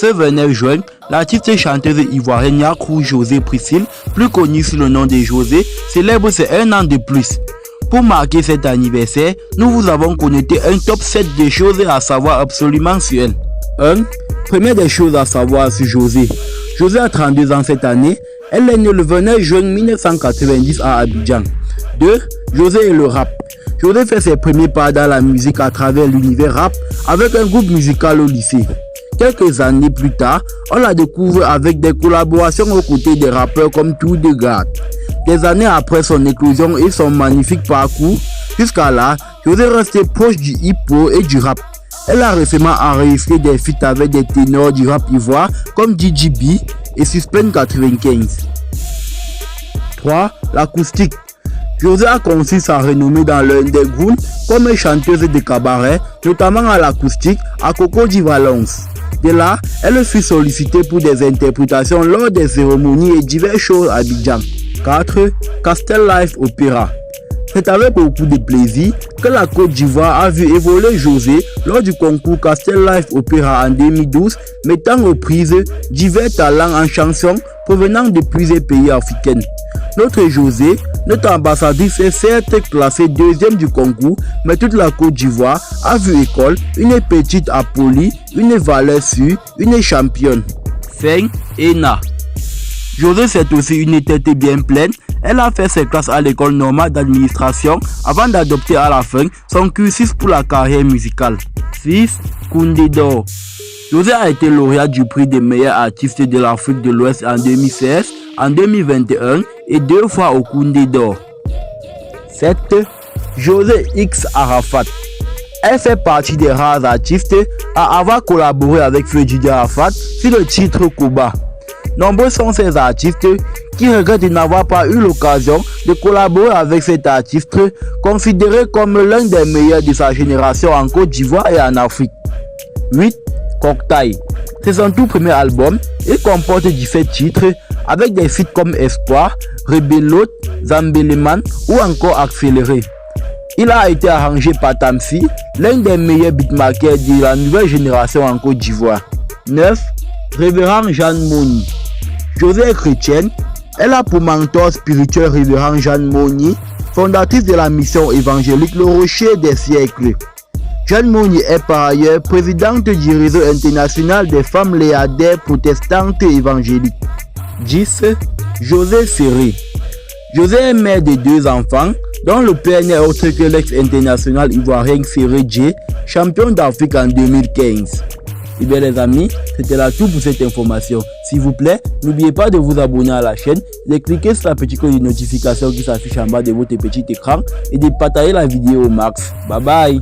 Ce 29 juin, l'artiste et chanteuse ivoirienne Yakou José Priscille, plus connue sous le nom de José, célèbre ses 1 an de plus. Pour marquer cet anniversaire, nous vous avons connecté un top 7 de choses à savoir absolument sur elle. 1. Première des choses à savoir sur José. José a 32 ans cette année. Elle est née le 29 juin 1990 à Abidjan. 2. José et le rap. José fait ses premiers pas dans la musique à travers l'univers rap avec un groupe musical au lycée. Quelques années plus tard, on la découvre avec des collaborations aux côtés des rappeurs comme Tour de Garde. Des années après son éclosion et son magnifique parcours, jusqu'à là, José restait proche du hip-hop et du rap. Elle a récemment enregistré des feats avec des ténors du rap ivoire comme DJB et Suspend 95. 3. L'acoustique. José a conçu sa renommée dans l'underground comme chanteuse de cabaret, notamment à l'acoustique à Coco di Valence. De là, elle fut sollicitée pour des interprétations lors des cérémonies et divers shows à Abidjan. 4. Castel Live Opera. C'est avec beaucoup de plaisir que la Côte d'Ivoire a vu évoluer José lors du concours Castel Live Opera en 2012, mettant aux prises divers talents en chanson provenant de plusieurs pays africains. Notre José, notre ambassadrice, est certes classée 2e du concours, mais toute la Côte d'Ivoire a vu école, une petite Apolli, une valeur sûre, une championne. 5. Ena. José, c'est aussi une tête bien pleine. Elle a fait ses classes à l'école normale d'administration avant d'adopter à la fin son cursus pour la carrière musicale. 6. Koundé d'or. José a été lauréat du prix des meilleurs artistes de l'Afrique de l'Ouest en 2016, en 2021 et 2 fois au Koundé d'or. 7. José X Arafat. Elle fait partie des rares artistes à avoir collaboré avec Feu Didi Arafat sur le titre Koba. Nombreux sont ces artistes qui regrettent de n'avoir pas eu l'occasion de collaborer avec cet artiste considéré comme l'un des meilleurs de sa génération en Côte d'Ivoire et en Afrique. 8. Cocktail. C'est son tout premier album. Il comporte 17 titres avec des feats comme Espoir, Rebelot, Zambeleman ou encore Accéléré. Il a été arrangé par Tamsi, l'un des meilleurs beatmakers de la nouvelle génération en Côte d'Ivoire. 9. Révérend Jeanne Moni. José est chrétienne. Elle a pour mentor spirituel Révérend Jeanne Moni, fondatrice de la mission évangélique Le Rocher des siècles. Jeanne Moni est par ailleurs présidente du réseau international des femmes léadaires protestantes évangéliques. 10. José Serré. José est mère de 2 enfants, dont le père n'est autre que l'ex-international ivoirien Serré J, champion d'Afrique en 2015. Et bien les amis, c'était là tout pour cette information. S'il vous plaît, n'oubliez pas de vous abonner à la chaîne, de cliquer sur la petite cloche de notification qui s'affiche en bas de votre petit écran et de partager la vidéo au max. Bye bye.